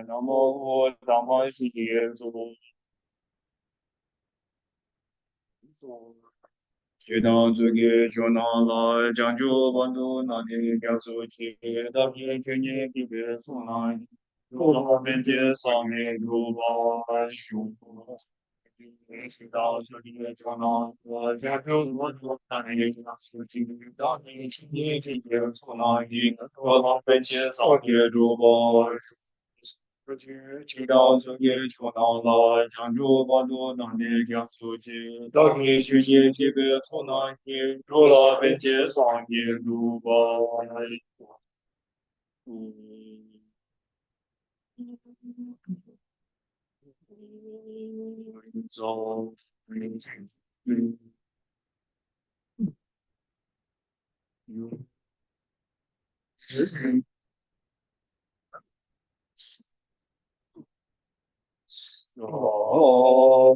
Namo Dhamma Shri 学到这个学到了，讲究帮助那里表述起，到底去年的别说那，我那边介上面有把书，学到这里学到我家就我做那里事情，到底去年的别说那里，我那边介上面有把书。知道这些说到了，常住帮助能力讲述起，当你学习这个从哪里入了本节上也入吧。嗯，走，嗯，有，哦，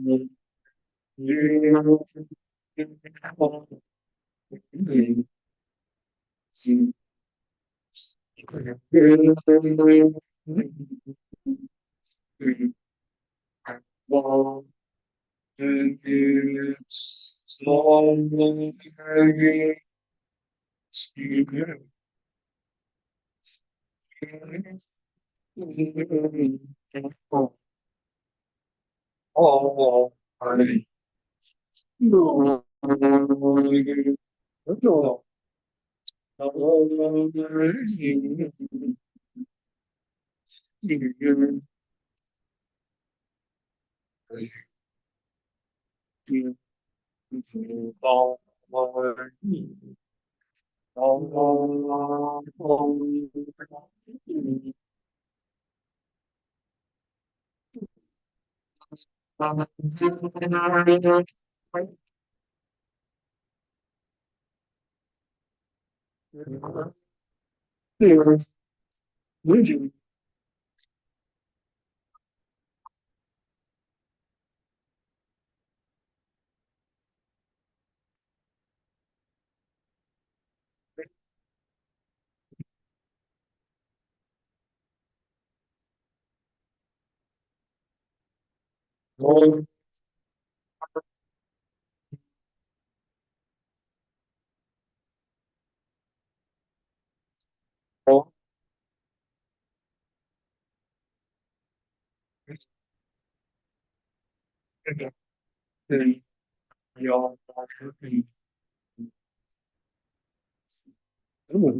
哦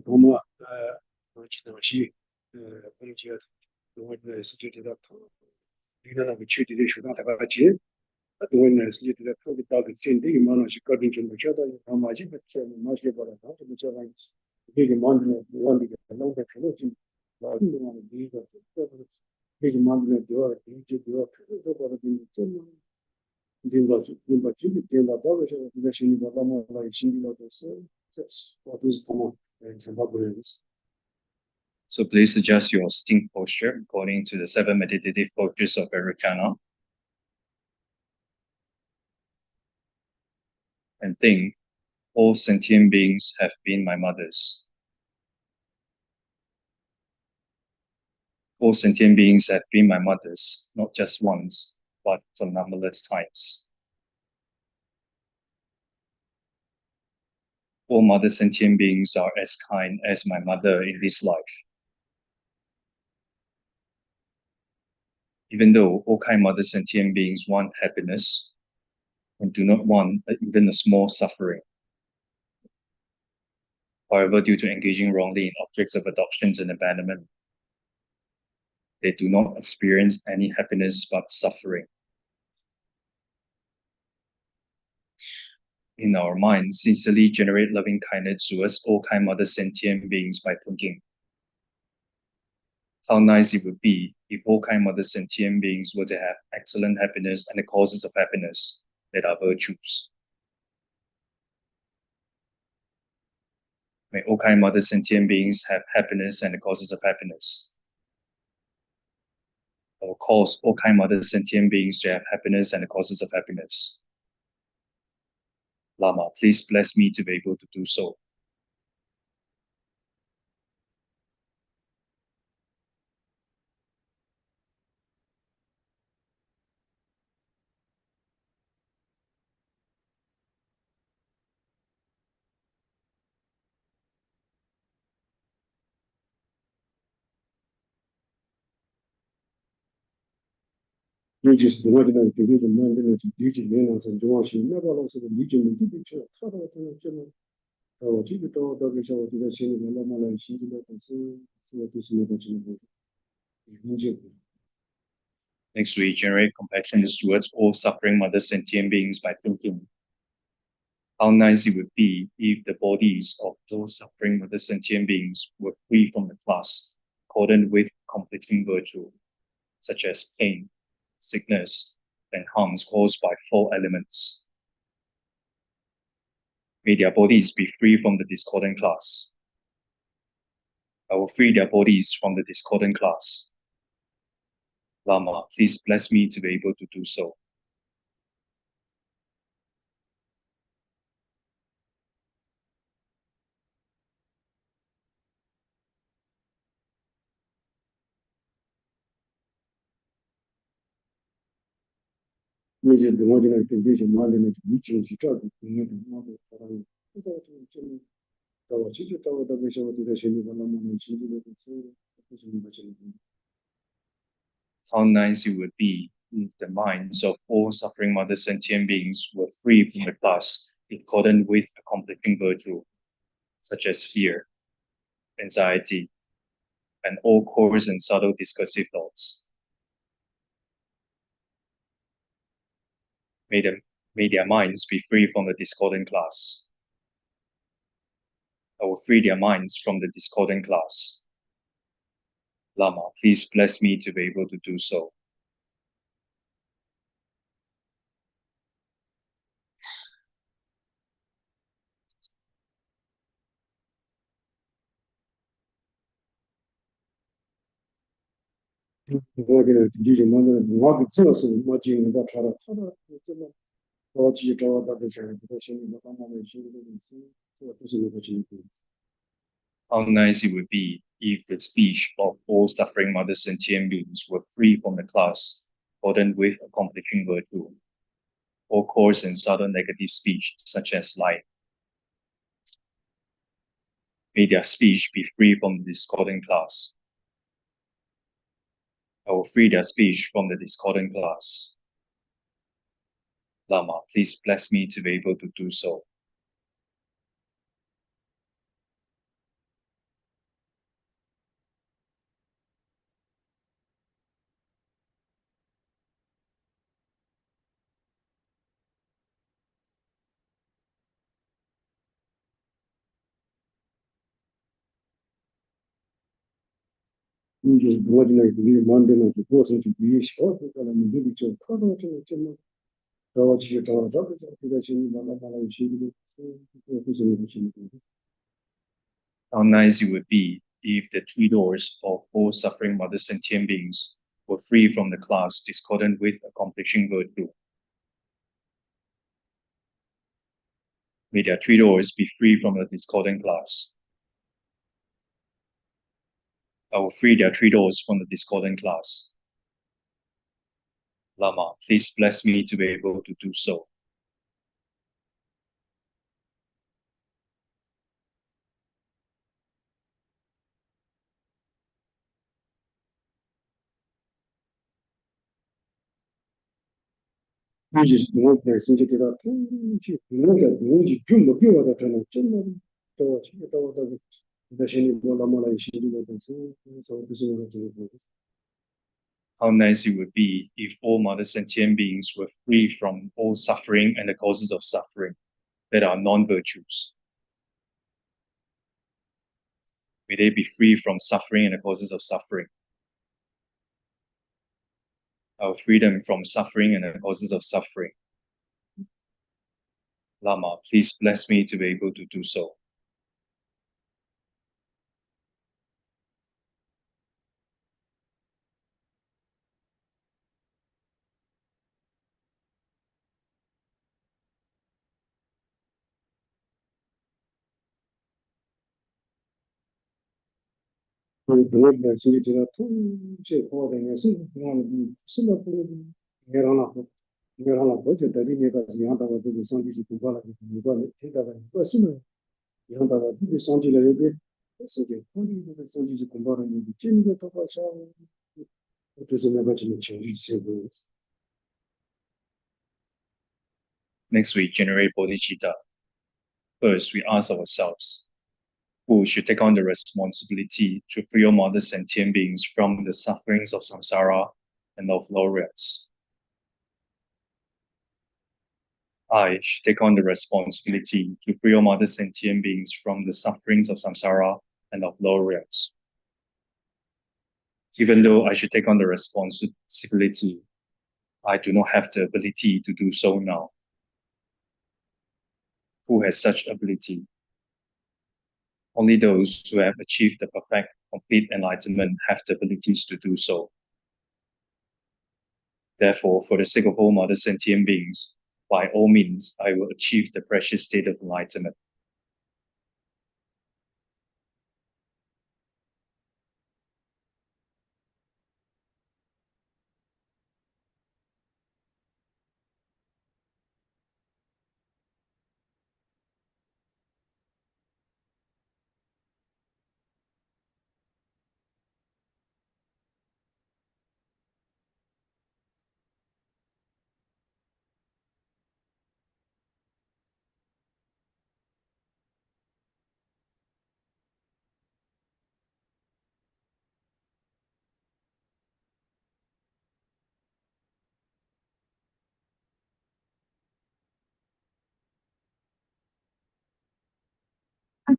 ，Roma ci come ci dove si chiede da da che ci di shuda da ba ji dove ne si chiede da che da che sen di ma no ci ka din chen cha da ma ji che ma ji ba da da che cha ba di man ne di che no che no ci la di no di che man ne do di ji do che ba da di chen di ba ji di ba da che da shi ni ba da ma la shi ni ba da so that's what is common in Zimbabweans. So please adjust your sitting posture according to the 7 meditative postures of Vairocana. And think, all sentient beings have been my mothers. All sentient beings have been my mothers, not just once, but for numberless times. All mother sentient beings are as kind as my mother in this life. Even though all kind mother sentient beings want happiness and do not want even a small suffering. However, due to engaging wrongly in objects of adoptions and abandonment, they do not experience any happiness but suffering. In our mind, sincerely generate loving kindness towards all kind mother sentient beings by thinking, how nice it would be if all kind mother sentient beings were to have excellent happiness and the causes of happiness that are virtues. May all kind mother sentient beings have happiness and the causes of happiness. Or cause all kind mother sentient beings to have happiness and the causes of happiness. Lama, please bless me to be able to do so. 尤其是我觉得对这种蛮多的理解面上，主要是那个老师的理解能力比较，他的这么这个到个时候，对他心里面慢慢来，心里面都是那个什么理解。Next, we generate compassion towards all suffering mother sentient beings by thinking, how nice it would be if the bodies of those suffering mother sentient beings were free from the class accordant with conflicting virtue, such as pain, sickness, and harms caused by four elements. May their bodies be free from the discordant class. I will free their bodies from the discordant class. Lama, please bless me to be able to do so.那些我觉得对这些蛮多的理解是照顾朋友的，蛮多他们知道这么到其实到个时候，对他心里面慢慢的心里面都是那个什么。How nice it would be if the minds of all suffering mother sentient beings were free from the class in accordance with a conflicting virtue, such as fear, anxiety, and all coarse and subtle discursive thoughts. May their minds be free from the discordant class. I will free their minds from the discordant class. Lama, please bless me to be able to do so.我觉得这些蛮多的，我给这是我经历到他的这么着急找到个事儿，他心里面慢慢的心里面这都是那个情况。How nice it would be if the speech of all suffering mother sentient beings were free from the class, burdened with accomplishing virtue, or coarse and subtle negative speech, such as lying. May their speech be free from the discordant class. I will free their speech from the discordant class. Lama, please bless me to be able to do so.就是我觉得蛮多的是过程是比较小的，可能没得就他的这么着急找个对他心里面慢慢的心里面都是那个情况。How nice it would be if the three doors of all suffering mother sentient beings were free from the class discordant with accomplishing virtue. May their three doors be free from the discordant class. I will free their three doors from the discordant class. Lama, please bless me to be able to do so.就是我本身就知道，我的就没必要的真的到心里面慢慢的心里面都是那个情况。How nice it would be if all mother sentient beings were free from all suffering and the causes of suffering that are non-virtues. May they be free from suffering and the causes of suffering. Our freedom from suffering and the causes of suffering. Lama, please bless me to be able to do so.我本身就知道，这好的也是什么不让了，就在里面个让到这个上帝是公告了，如果听到了，不是呢，让到了这个上帝了，有点是的，这个上帝是公告了，你这个多少少，就是那个什么情绪社会。Next, we generate bodhicitta. First, we ask ourselves, who should take on the responsibility to free all other sentient beings from the sufferings of samsara and of lower realms? I should take on the responsibility to free all other sentient beings from the sufferings of samsara and of lower realms. Even though I should take on the responsibility, I do not have the ability to do so now. Who has such ability? Only those who have achieved the perfect, complete enlightenment have the abilities to do so. Therefore, for the sake of all other sentient beings, by all means, I will achieve the precious state of enlightenment.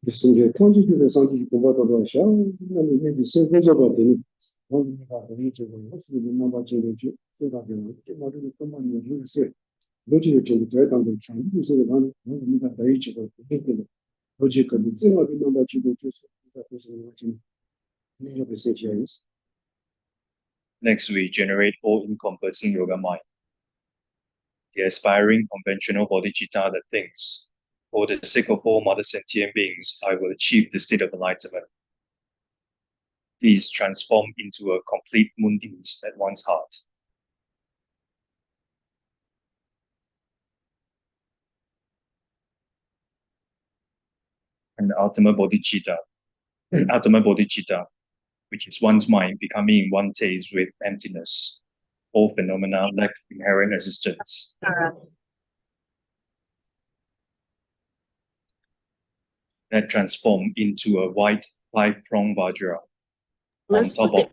이제 통지기를 상지 공부하다 샤 나는 이제 생각해 되니 원리가 의지적으로 무슨 number 제로지 생각하면 이제 머리를 좀만 열으세요. 로직을 좀 대단히 장기적으로 가는 우리가 의지적으로 되게 로직을 생각하는 number 제로 줘서 그래서 지금 이제 세지야스. Next, we generate all-encompassing yoga mind. The aspiring conventional bodhicitta that thinks, for the sake of all mother sentient beings, I will achieve the state of enlightenment. These transform into a complete mundis at one's heart. And the ultimate bodhicitta, which is one's mind becoming in one taste with emptiness. All phenomena lack inherent existence. That transform into a white five-pronged vajra on top of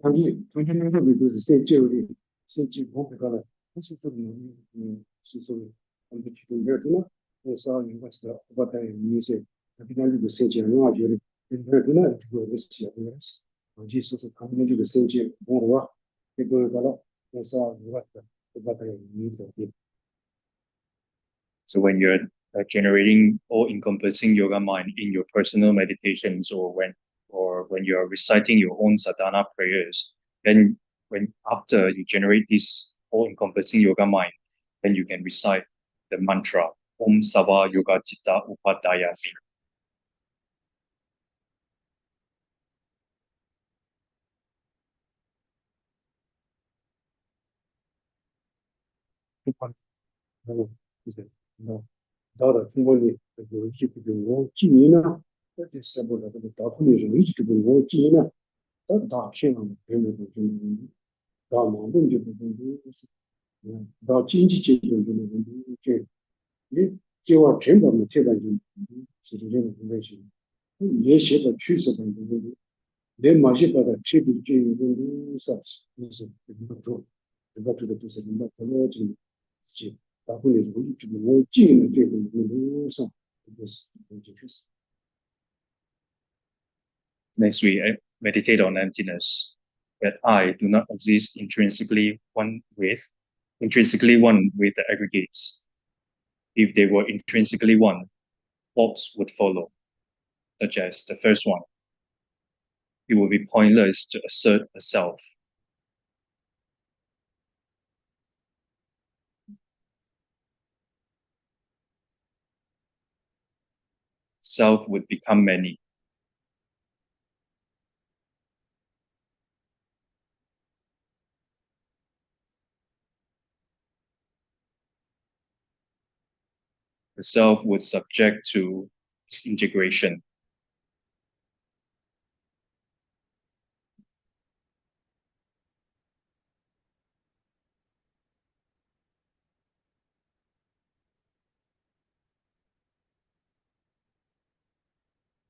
아니 통신에서 그 세제우리 세제 공부가라 수수는 수수 근데 지금 내가 그래서 이것도 바다에 미세 비단도 세제는 아주 근데나 그거 있어요. 그래서 지수수 강력히 세제 공부와 그거가라 그래서 이것도 바다에 미세. So when you're generating all-encompassing yoga mind in your personal meditations, or when you're reciting your own sadhana prayers, then when after you generate this all-encompassing yoga mind, then you can recite the mantra Om Sava Yoga Chitta Upadaya. 이제 나도 충분히 그 이직도 지니나 그때 세보다 그 다분히 이직도 지니나 다 시행하면 되는 좀 다만 문제 부분도 다 진지 제도는 이제 이 제와 전반의 대단히 지리는 문제지 예시가趋勢는 부분이 내 맛이 받아 최대 제도는 사실 무슨 그것도 그것도 뜻은 뭐 그거지 다분히 이직도 지니는 제도는 사 그래서 이제 Next, we meditate on emptiness, that I do not exist intrinsically one with the aggregates. If they were intrinsically one, faults would follow, such as the first one. It would be pointless to assert a self. Self would become many. the self was subject to disintegration.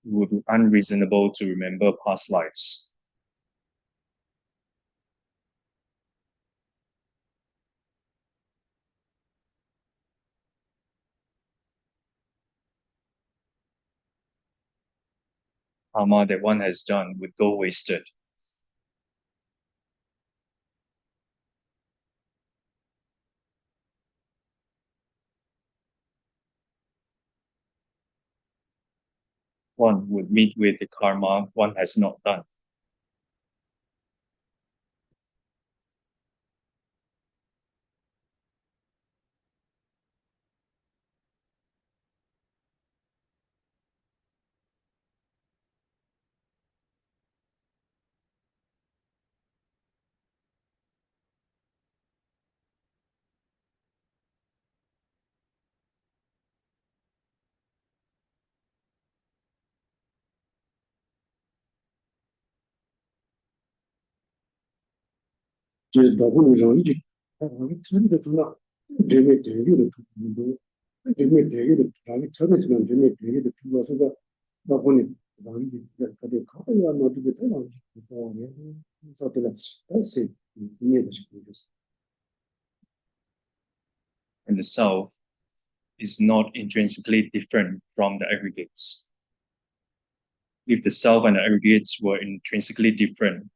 It would be unreasonable to remember past lives. Karma that one has done would go wasted. One would meet with the karma one has not done.就是包括那种一直，我们村里的主了，这边电力的主多，这边电力的让你特别这种这边电力的主要是在包括呢，让你他的考虑啊，那这个太让你说呢，说的了，但是你也不是就是。And the self is not intrinsically different from the aggregates. If the self and the aggregates were intrinsically different,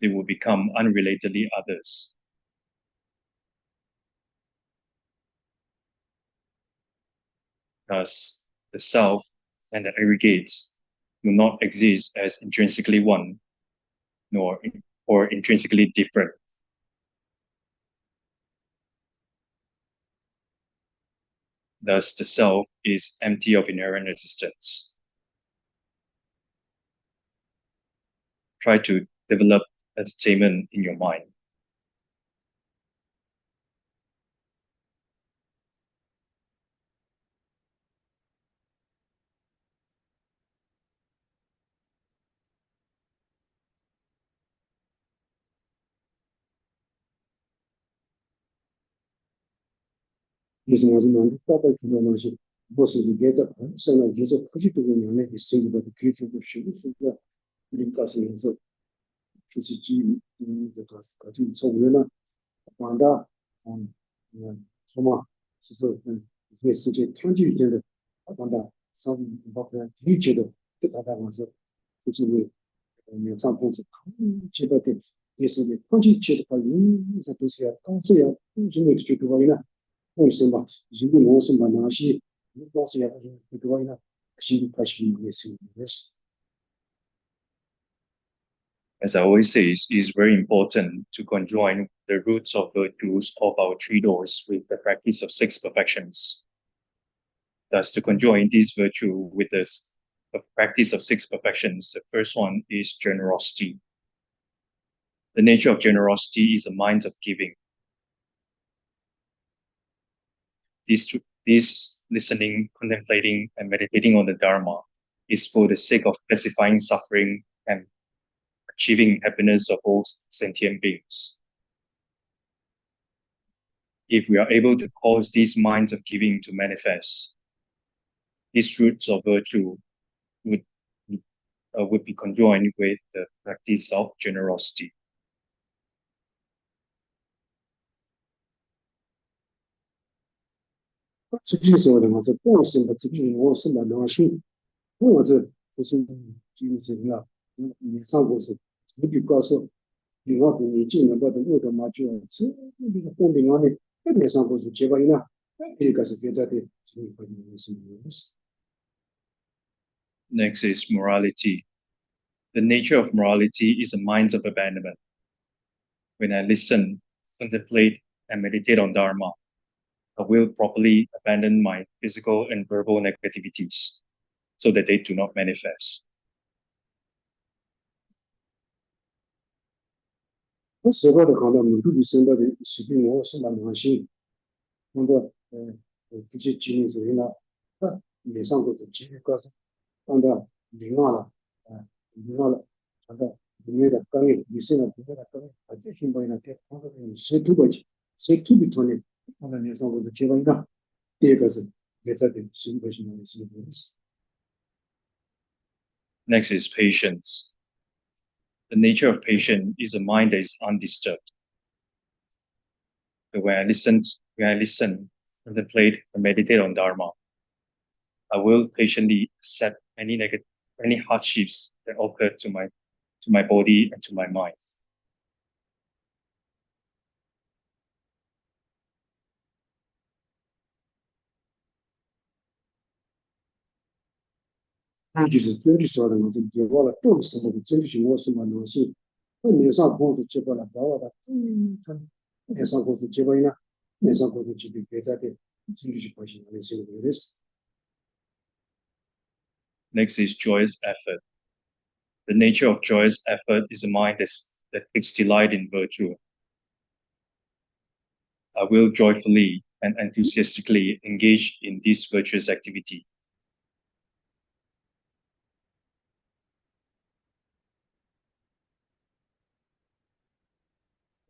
they would become unrelatedly others. Thus, the self and the aggregates do not exist as intrinsically one, or intrinsically different. Thus, the self is empty of inherent existence. Try to develop entertainment in your mind. 무슨 말이냐면 따뜻한 그런 것이 무슨 이게 다 생각 주소 포지티브 면에 있습니다. 그게 좀 쉬운 수가 우리가서 해서 주시지 이제 가지고 소외나 반다 정말 그래서 이게 진짜 편지 되는 반다 상 뭐가 뒤에도 그다가 가서 굳이 영상 보고 제가 때 예스 편지 제도 빨리 이제 도시야 강수야 중에 주도 거기나为什么人们为什么那些东西要不对呢？是不是也是也是？ As I always say, it is very important to conjoin the roots of virtues of our three doors with the practice of six perfections. Thus, to conjoin this virtue with the practice of six perfections, the first one is generosity. The nature of generosity is a mind of giving. This listening, contemplating, and meditating on the Dharma is for the sake of pacifying suffering and achieving happiness of all sentient beings. If we are able to cause these minds of giving to manifest, these roots of virtue would be conjoined with the practice of generosity.实际上的话，这过什么？这个我什么良心？我这就是就是呀，你上过是，自己告诉另外跟你进了把的我的嘛就这那个公平啊的，那边上过是结果呢，这个是现在的这个是没事。 Next is morality. The nature of morality is a mind of abandonment. When I listen, contemplate, and meditate on Dharma, I will properly abandon my physical and verbal negativities so that they do not manifest. 那时候的看到民族的生活的水平，我是蛮良心，看到 그치 지는 소리나 내상 것도 지를 가서 한다 링화라 링화라 한다 링에다 강에 이세나 링에다 강에 아주 힘보이나 때 하는 세투버지 세투비 돈에 하는 내상 것도 제발이나 때 가서 내자들 쓰는 것이 너무 쓰는 거였어. Next is patience. The nature of patience is a mind that is undisturbed. So when I listen, contemplate, and meditate on Dharma, I will patiently accept any hardships that occur to my body and to my mind.就是真的说的嘛，就结果了，都是那个真的是我什么东西，那年上工资结果了，把我的他年上工资结果呢，年上工资就比别在的真的是不行，那是有的是。Next is joyous effort. The nature of joyous effort is a mind that takes delight in virtue. I will joyfully and enthusiastically engage in this virtuous activity.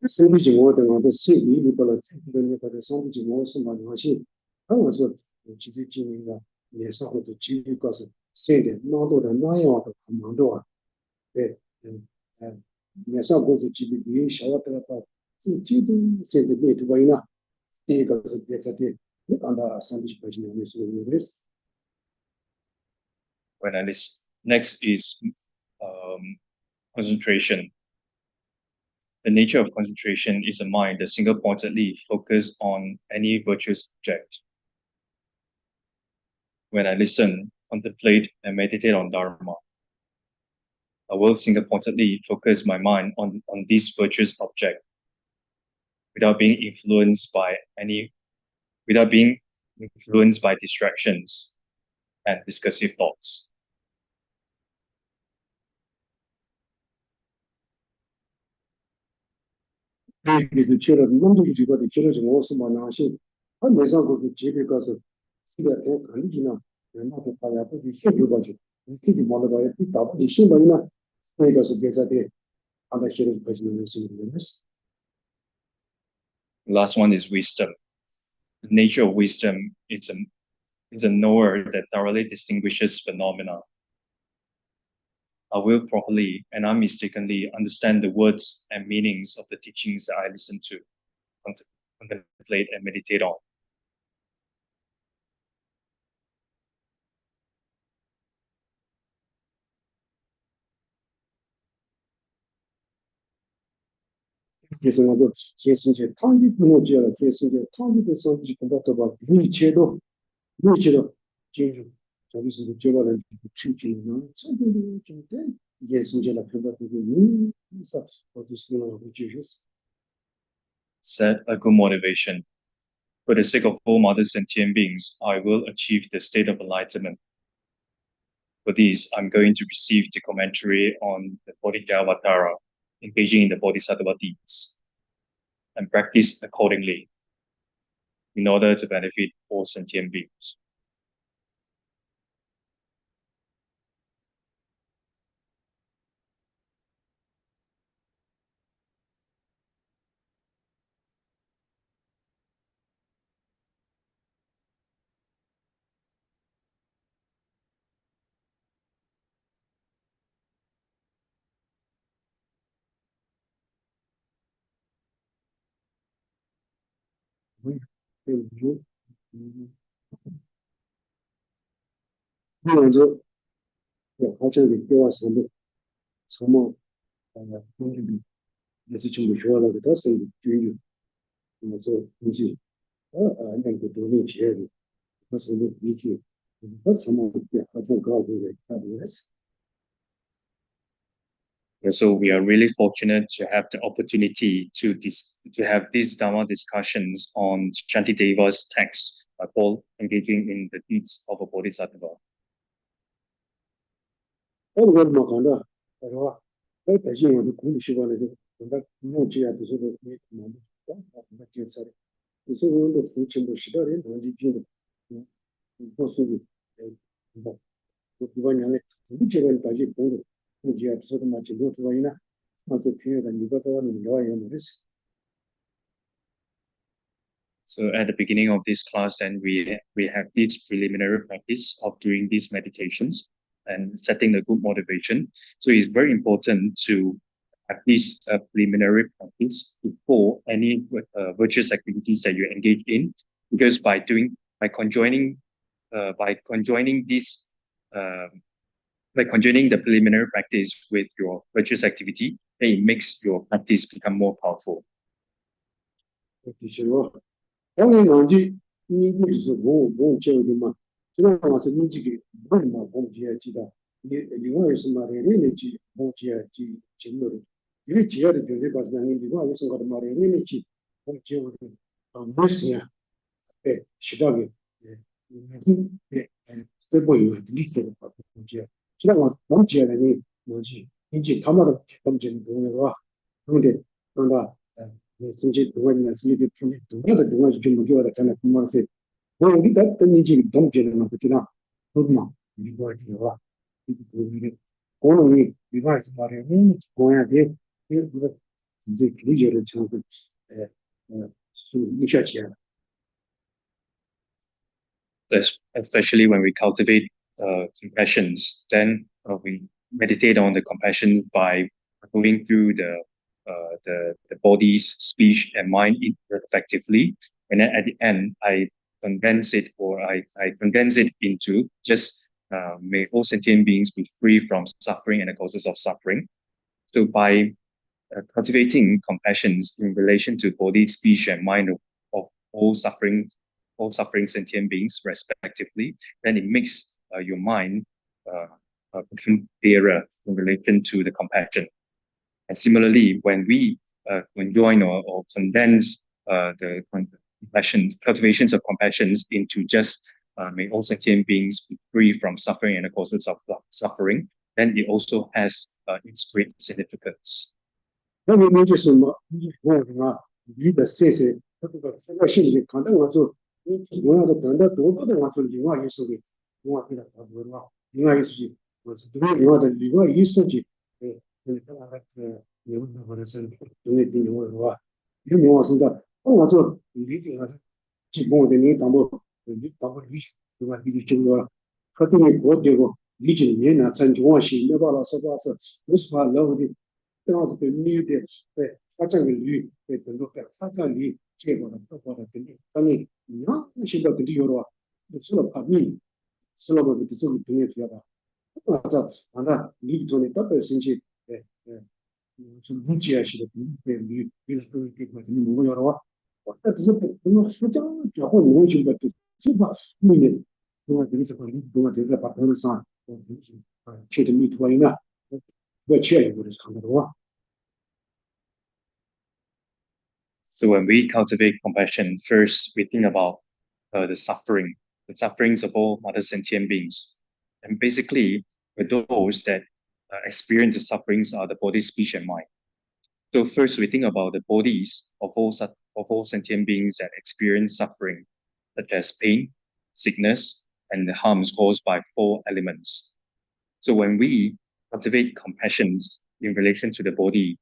身体情况等我的心理里边了，这个那个身体情况是嘛东西，我说其实今年的年上或者几率告诉现在哪多的哪样的可忙多啊，对，年上或者几率比小的话，自己都现在没多少呢，第一个是别在的，你讲到30%的是有的是。When I listen, next is concentration. The nature of concentration is a mind that single-pointedly focuses on any virtuous object. When I listen, contemplate, and meditate on Dharma, I will single-pointedly focus my mind on this virtuous object without being influenced by distractions and discursive thoughts. 就是去了，那么多去过的，去了是我是嘛良心，他没上过去级别高是，是的，他肯定呢，那个大家不去先去过去，你自己忙的话也比大部分新朋友呢，那个是别在的，他的学的不是能行的，是。The last one is wisdom. The nature of wisdom is a knower that thoroughly distinguishes phenomena. I will properly and unmistakenly understand the words and meanings of the teachings that I listen to, contemplate, and meditate on. 就是我说，全世界，他一不能接了，全世界，他一个上去跟他对吧，一切都进入，这就是结果人出去了，这个就对，也是见了看到这个，啥，我就是那个就是。Set a good motivation. For the sake of all mother sentient beings, I will achieve the state of enlightenment. For this, I'm going to receive the commentary on the Bodhisattva, engaging in the Bodhisattva Deeds, and practice accordingly in order to benefit all sentient beings. Oui, 먼저 화제를 깨워서 정말 그래서 좀 좋아하는 거 다서 주의 먼저 이제 안양도 돈이 지어야 그래서 이제 그래서 뭐 가장 가고 있다. And so we are really fortunate to have the opportunity to have these Dharma discussions on Shantideva's text by Paul engaging in the deeds of a Bodhisattva. 오늘 뭐 간다. 그래서 그 대신 우리 공부 시간에 뭔가 뭐지야 무슨 뭐 뭔가 제사를 그래서 오늘 부침도 시간에 뭔지 좀 소속이 뭐 이번에 우리처럼 다시 공부 이제 앞서도 마치 노트와이나 아주 필요한 이것저것은 요아요 그래서 So at the beginning of this class, and we have this preliminary practice of doing these meditations and setting a good motivation. So it's very important to practice a preliminary practice before any virtuous activities that you engage in, because by conjoining this uh, by conjoining the preliminary practice with your virtuous activity, then it makes your practice become more powerful. 的确我当然你就是我教的嘛，这样我是你这个不嘛，我们就要知道，你另外有什么的，你去我就要去进入的，因为只要的就是把那你另外有什么的嘛的，你去我就要的，没事啊，哎，是的个，这不有理解的话，我就要，这样我教的你去他妈的他们真懂的话，对不对？让他。甚至동안이나 스미드 품이 동안의 동안 좀 먹여야 되잖아. 그만세. 뭐 우리 다 던지지 동제는 뭐 그때나 그만 이거 이거 이거 고놈이 이거 하지 말아요. 뭐야 돼. 이거 이제 기계를 참고 이셔지야. Especially when we cultivate compassions, then we meditate on the compassion by going through the body's speech and mind respectively, and then at the end I condense it into just may all sentient beings be free from suffering and the causes of suffering. So by cultivating compassions in relation to body, speech, and mind of all suffering sentient beings respectively, then it makes your mind become clearer in relation to the compassion. And similarly, when we conjoin or condense the cultivations of compassions into just may all sentient beings be free from suffering and the causes of suffering, then it also has its great significance. 那你就是什么？你的谢谢，这个信息，可能我说你同样的等到多的我说另外一说的，我给他搞不了，另外一说的，我是另外一说的，他那个你问他或者是因为你我说，因为我身上，我说理解了，基本的你当不理解，对吧？理解了，他对你过这个理解你呢，真正我心里把它说话是，不是话老的。这样子对女的，对发展的女，对很多的发展的结果的，包括的跟你，当你你看那现在跟你有了，除了怕你，除了我们这个东西知道吧？我说，那你做的特别生气，是理解式的，你是对这个你没有了哇？我这只是我实际上结婚我就不是吧？你我这个这个你我这个把头上，我就是贴着你拖一呢。So when we cultivate compassion, first we think about the sufferings of all other sentient beings. And basically, for those that experience the sufferings are the body, speech, and mind. So first we think about the bodies of all sentient beings that experience suffering, such as pain, sickness, and the harms caused by four elements. So when we cultivate compassions in relation to the body,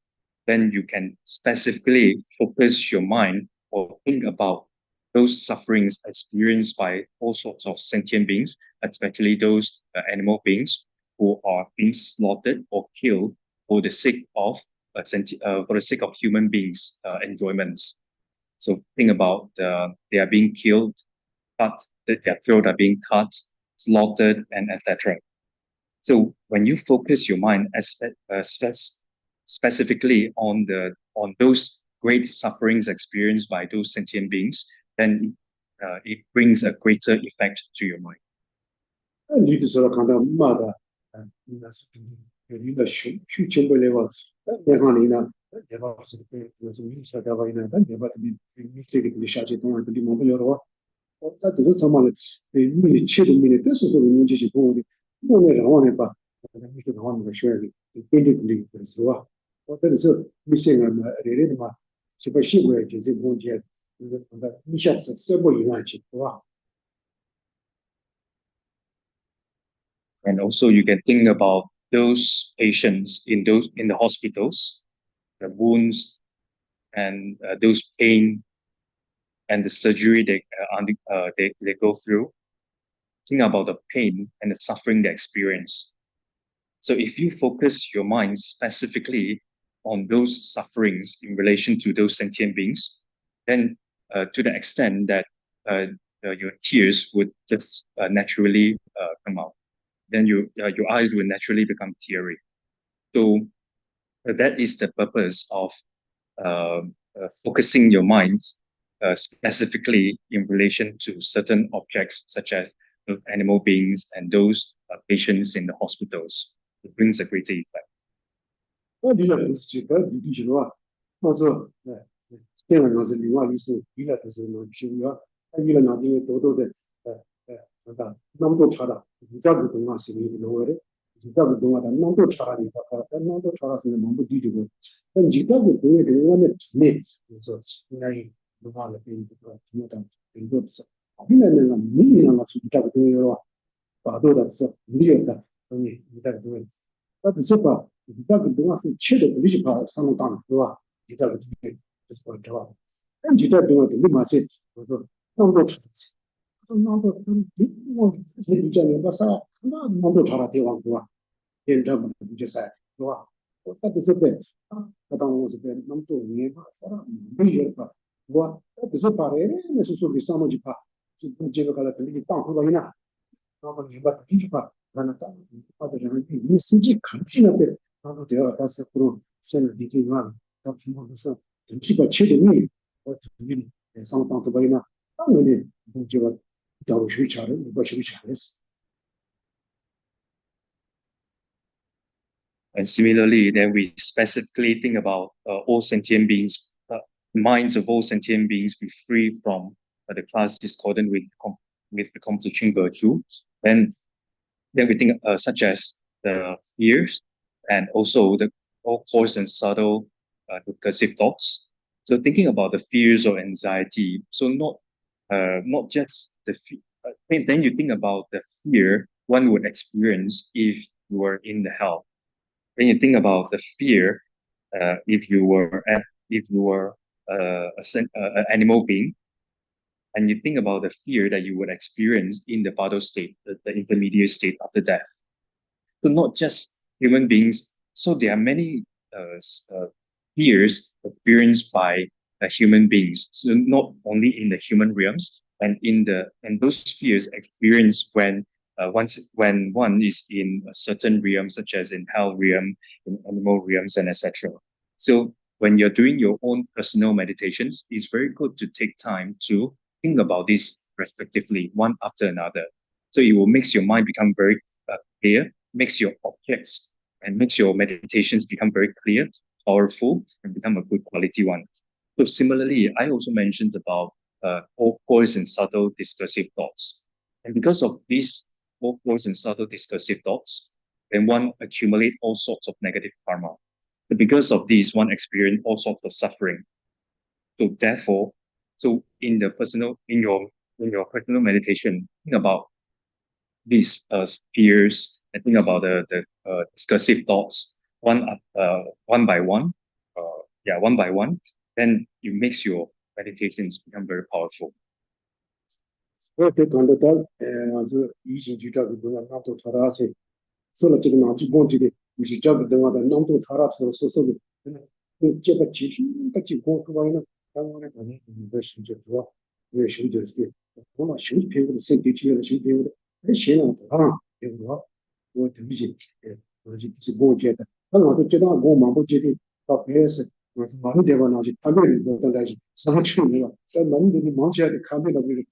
then you can specifically focus your mind or think about those sufferings experienced by all sorts of sentient beings, especially those animal beings who are being slaughtered or killed for the sake of human beings' enjoyments. So think about they are being killed, their throat are being cut, slaughtered, and etc. So when you focus your mind specifically on those great sufferings experienced by those sentient beings, then it brings a greater effect to your mind. 你的时候看到妈的，那是你的需求不了哇？那看你呢？那把是那是你说的话呢？那把你这个下去当然跟你没有了哇？那都是什么的？你切的你的，是说你这些朋友的，我那让我呢把，你说让我那个学的，跟着你的是吧？我这个是你现在嘛，的嘛，是把习惯就是东西，你下次什么一样去，是吧？ And also you can think about those patients in the hospitals, the wounds and those pain and the surgery they go through. Think about the pain and the suffering they experience. So if you focus your mind specifically on those sufferings in relation to those sentient beings, then to the extent that your tears would just naturally come out, then your eyes will naturally become teary. So that is the purpose of focusing your minds specifically in relation to certain objects such as animal beings and those patients in the hospitals. It brings a greater effect. 那你要不是这个，你就说，我说，这样子是另外一是，伊拉就是能修呀，伊拉那边多多的，那么多查的，你家不懂啊，是你不懂的，你家不懂啊，但那么多查的，你看，但那么多查的是那么不低的个，但你家不懂的，我们呢，就是应该懂啊了，跟这个听得更多的是，现在那个没那个是家不懂的了，大多的是理解的，你家不懂的，那只是把。那个东西是吃的，你就把上了当是吧？你这个就是说这吧？那你这东西你马上我说那么多吃，说那么多我你讲你把啥那么多查了地方是吧？现在嘛你就噻是吧？我那就是的啊，那当我是的那么多年吧，没有吧？我那不是把人那是说给上面去把，这个搞等你当出来呢，然后你把你去把，那当把的人你实际看起来的。나도 내가 봤을 때로 셀을 느끼지만 더 중국에서 음식과 최대니 어떤 상황도 보이나 당연히 문제가 있다고 실차를 이거 실차했어. And similarly, then we specifically think about all sentient beings, minds of all sentient beings be free from the class discordant with accomplishing virtue. And then we think such as the fears, and also the all coarse and subtle recursive thoughts. So thinking about the fears or anxiety, so not just then you think about the fear one would experience if you were in the hell. Then you think about the fear if you were an animal being, and you think about the fear that you would experience in the Bardo state, the intermediate state after death. So not just human beings. So there are many fears experienced by human beings. So not only in the human realms, and those fears experienced when one is in a certain realm, such as in hell realm, in animal realms, and etc. So when you're doing your own personal meditations, it's very good to take time to think about this respectively, one after another. So it will make your mind become very clear, makes your objects and makes your meditations become very clear, powerful, and become a good quality one. So similarly, I also mentioned about all coarse and subtle discursive thoughts. And because of these all coarse and subtle discursive thoughts, then one accumulate all sorts of negative karma. So because of these, one experience all sorts of suffering. So therefore, so in your personal meditation, think about these fears and think about the discursive thoughts one by one, one by one, then it makes your meditations become very powerful. 我对讲得到，这以前就这个东西，那都查了些，说了这个哪几问题的，就是这个东西的，那都查了是的，这个其实个情况出来呢，当然呢，可能你的修就多，因为修就是的，我们修平的身体体的修平的，那现在啊，对不？我对不起，我是我觉得，那我都觉得我蛮不觉得，到别人是。我说忙的话，那就看到你这当然是什么情况了。在忙的忙起来的看到了，就是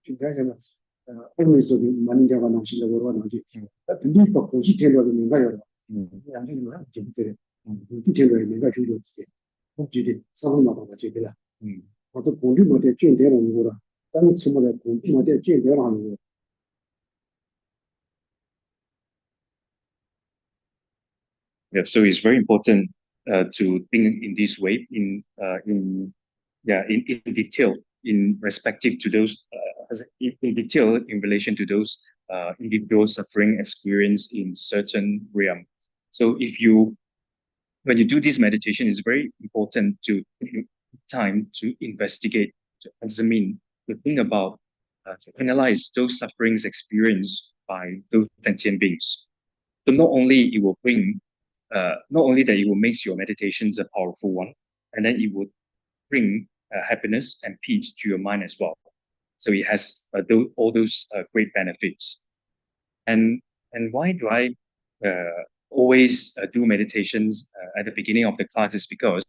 平台上面，欧美时候忙的话，那现在我那就，你把过去天了的明白了，两个人还记不得了，一天了明白就知道，我觉得上回嘛我觉得了，我都工地没得见得了我了，但是什么的工地没得见得了我。Yeah, so it's very important to think in this way, in detail, in respective to those, in detail in relation to those individual suffering experience in certain realm. So when you do this meditation, it's very important to take time to investigate, to examine, to think about, to analyze those sufferings experienced by those sentient beings. So not only that it will make your meditations a powerful one, and then it would bring happiness and peace to your mind as well. So it has all those great benefits. And why do I always do meditations at the beginning of the class is because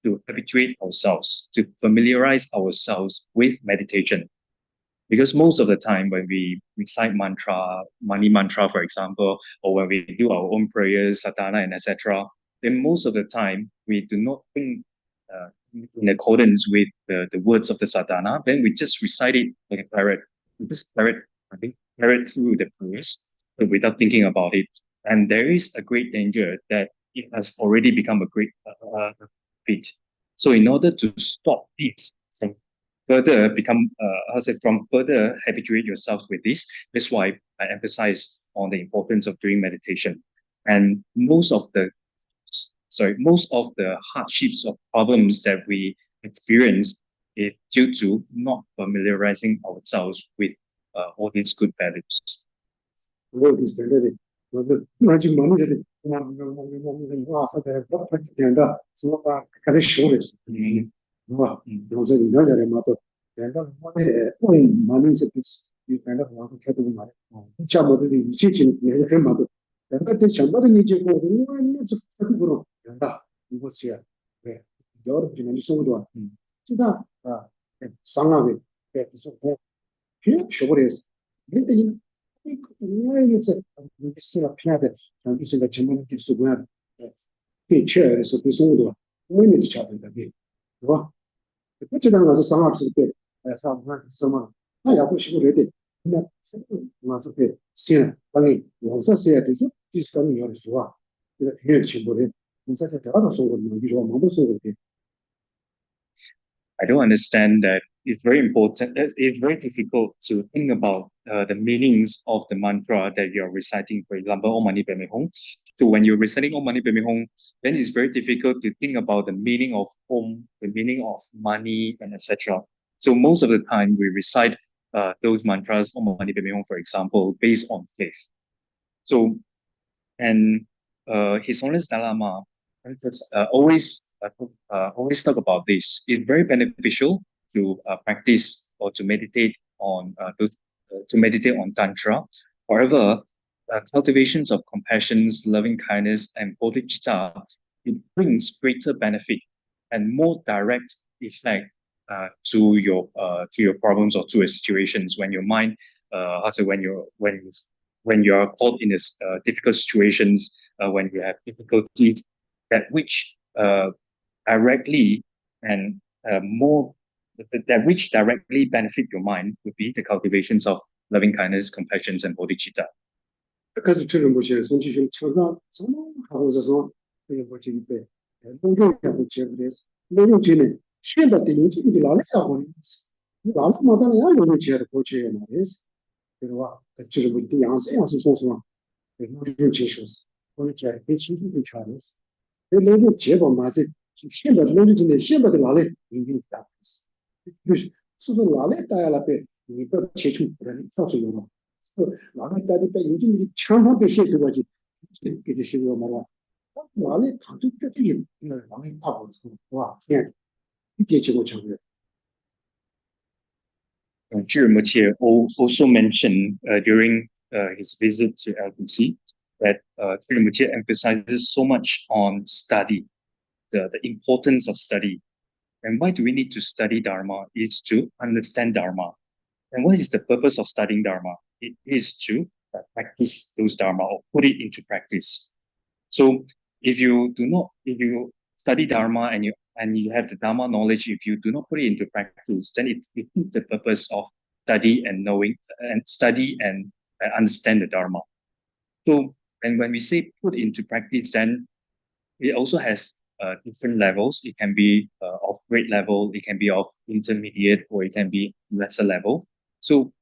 to habituate ourselves, to familiarize ourselves with meditation. Because most of the time when we recite mantra, money mantra, for example, or when we do our own prayers, sadhana, and etc., then most of the time we do not think in accordance with the words of the sadhana. Then we just recite it like a parrot. We just parrot through the prayers without thinking about it. And there is a great danger that it has already become a great habit. So in order to stop this from further from further habituate yourself with this, that's why I emphasize on the importance of doing meditation. And most of the hardships or problems that we experience is due to not familiarizing ourselves with all these good values. I don't understand that. It's very important. It's very difficult to think about the meanings of the mantra that you're reciting. For example, Om Mani Padme Hum. So when you're reciting Om Mani Padme Hum, then it's very difficult to think about the meaning of Om, the meaning of money, and etc. So most of the time we recite those mantras, Om Mani Padme Hum, for example, based on faith. So, and His Holiness Dalai Lama always talk about this. It's very beneficial to practice or to meditate on tantra. However, cultivations of compassion, loving kindness, and bodhicitta, it brings greater benefit and more direct effect to your problems or to your situations when your mind, when you're caught in this difficult situations, when you have difficulty, that which directly and more that which directly benefit your mind would be the cultivations of loving kindness, compassion, and bodhicitta. 그래서 저는 뭐지 손지신 처가 정말 하고서 그 뭐지 이때 농경하고 제그래서 농경지네 시험받대 인지들이 나래하고 나라마다 야 농경지에 고치에 말이스 그러와 저는 뭐 양세 소소만 농경지셔스 고치에 대치도 잘했어 그 농경지가 맞지 시험받 농경지네 시험받대 나래 인기다 그래서 수소 나래 따야라베 이거 제출 그러니 터져요 나는 따로 때 요즘 처음 되시 그거지 이게 시고 말아 나는 다들 뜻이 나는 타고 와 그냥 이게 지고 저거 Rinpoche also mentioned during his visit to LBC that Rinpoche emphasizes so much on study, the importance of study. And why do we need to study Dharma? Is to understand Dharma. And what is the purpose of studying Dharma? It is to practice those Dharma or put it into practice. So if you study Dharma and you have the Dharma knowledge, if you do not put it into practice, then it defeats the purpose of study and understand the Dharma. So, and when we say put into practice, then it also has different levels. It can be of great level, it can be of intermediate, or it can be lesser level. So,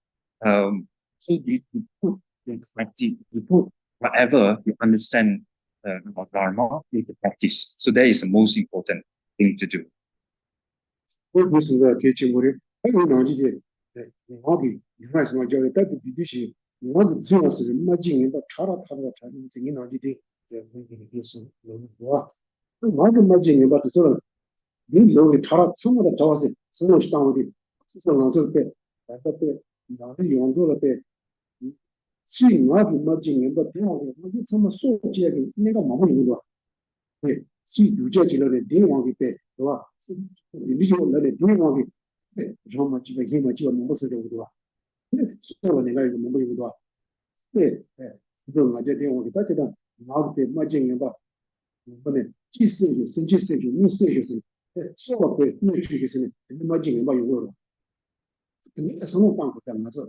so you put in practice. You put whatever you understand about Dharma into practice. So that is the most important thing to do. 我不是在给节目的，还有哪几天，我给另外什么叫的，但是必须是，我的主要是没经验的，查了查了查，这个哪几天，我给你说，我，我都没经验吧，就是了，你有的查了，什么的找是，什么是当的，就是我这边，这边，然后用多了呗，是我的没经验吧，挺好的，我就这么说起来的，那个毛用的。对，是有这几类的电网给背，对吧？是，你就那类电网给背，然后嘛，基本上嘛，基本没事的，对吧？所以我那个有没有对吧？对，哎，这我这电网给大家的，拿个背，没经验吧？不能，既是有生，既是有，你是有生，哎，说我背，你去就是呢，你没经验吧？有个了，你在什么办法干嘛这？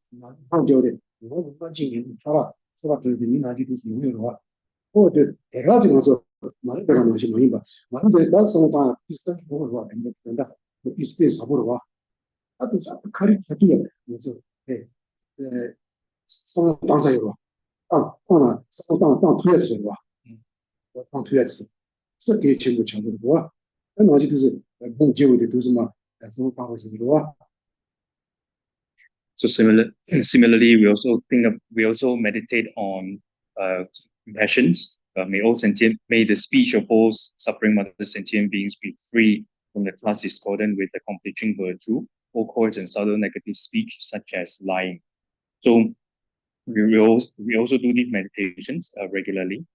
拿放掉的，我没经验，说了就是你拿去都是有的话。或者大家这样做，많이 배워가는 것이 뭐인가? 많은 데 나서는 다 비슷한 부분으로 된다. 비슷해 사고로와. 아주 가리 잡기가 그래서 예, 성 당사요로. 하나 성 투여했어요. 땅 투여했어. 그래서 그 친구 전부와. 그 어디서 봉제우도 두스마 성 당사요로. So similarly, we also meditate on compassions. May the speech of all suffering mother sentient beings be free from the class discordant with the completing virtue, all coarse and subtle negative speech such as lying. So we also do these meditations regularly.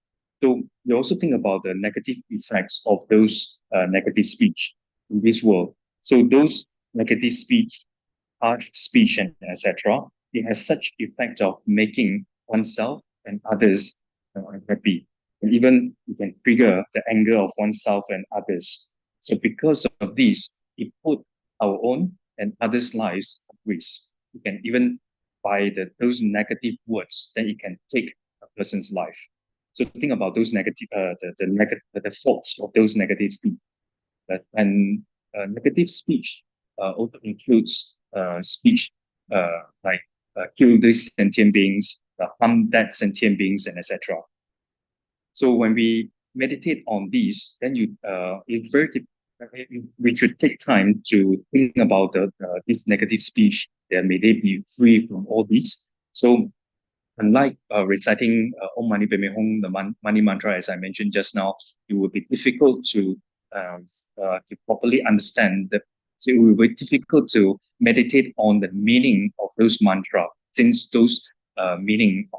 So we also think about the negative effects of those negative speech in this world. So those negative speech, harsh speech, and etc., it has such effect of making oneself and others unhappy. And even it can trigger the anger of oneself and others. So because of this, it put our own and others' lives at risk. You can even by those negative words, then it can take a person's life. So think about those negative, the faults of those negative speech. And negative speech also includes speech like kill these sentient beings, harm that sentient beings, and etc. So when we meditate on these, then it's very we should take time to think about this negative speech. That may they be free from all these. So unlike reciting Om Mani Padme Hum, the money mantra, as I mentioned just now, it would be difficult to properly understand the. So it will be difficult to meditate on the meaning of those mantras, since the meaning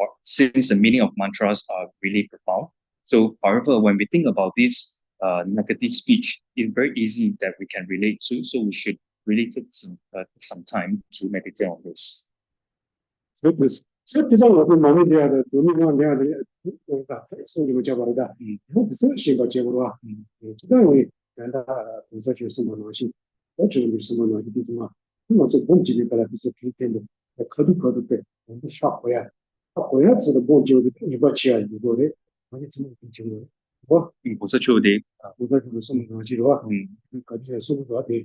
of mantras are really profound. So, however, when we think about this negative speech, it's very easy that we can relate to. So we should really take some time to meditate on this. 실제적으로 그 많이 돼야 돼. 돈이나 내야 돼. 그러니까 생기고 잡아다. 무슨 생각적으로 기간이 된다. 그래서 주스만 것이 어쩌면 무슨 뭐 이기지만 그것은 본질이 따라 비슷 필텐데 거듭 때 너무 샤고야. 샤고야서 본질이 이거치야 이거래. 많이 좀 괜찮네. 뭐 보사 초대 그거 무슨 거지로 거기에 수고가 돼.